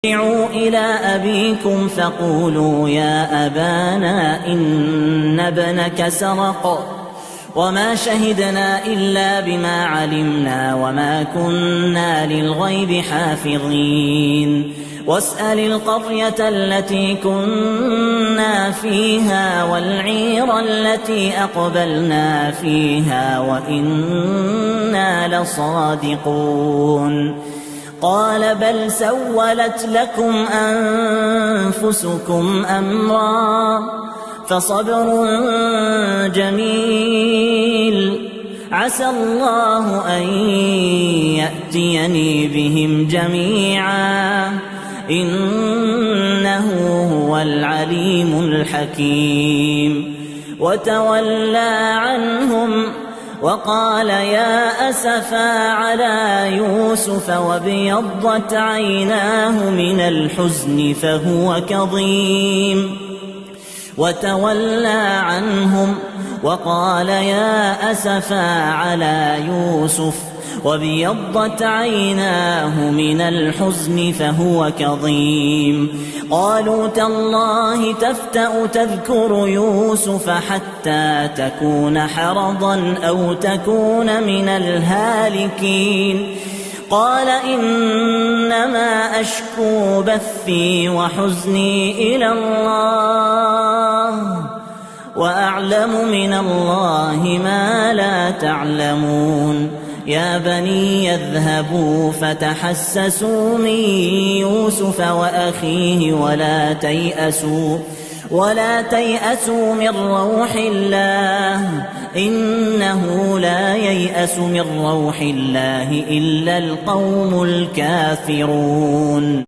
ارجعوا إلى أبيكم فقولوا يا أبانا إن ابنك سرق وما شهدنا إلا بما علمنا وما كنا للغيب حافظين واسأل القرية التي كنا فيها والعير التي أقبلنا فيها وإنا لصادقون قال بل سولت لكم أنفسكم أمرا فصبر جميل عسى الله أن يأتيني بهم جميعا إنه هو العليم الحكيم وتولى عنهم وقال يا أسفا على يوسف وابيضت عيناه من الحزن فهو كظيم وتولى عنهم وقال يا أسفا على يوسف وابيضت عيناه من الحزن فهو كظيم قالوا تالله تفتأ تذكر يوسف حتى تكون حرضا أو تكون من الهالكين قال إنما أشكو بثي وحزني إلى الله وأعلم من الله ما لا تعلمون يا بني اذهبوا فتحسسوا من يوسف وأخيه ولا تيأسوا من روح الله إنه لا ييأس من روح الله إلا القوم الكافرون.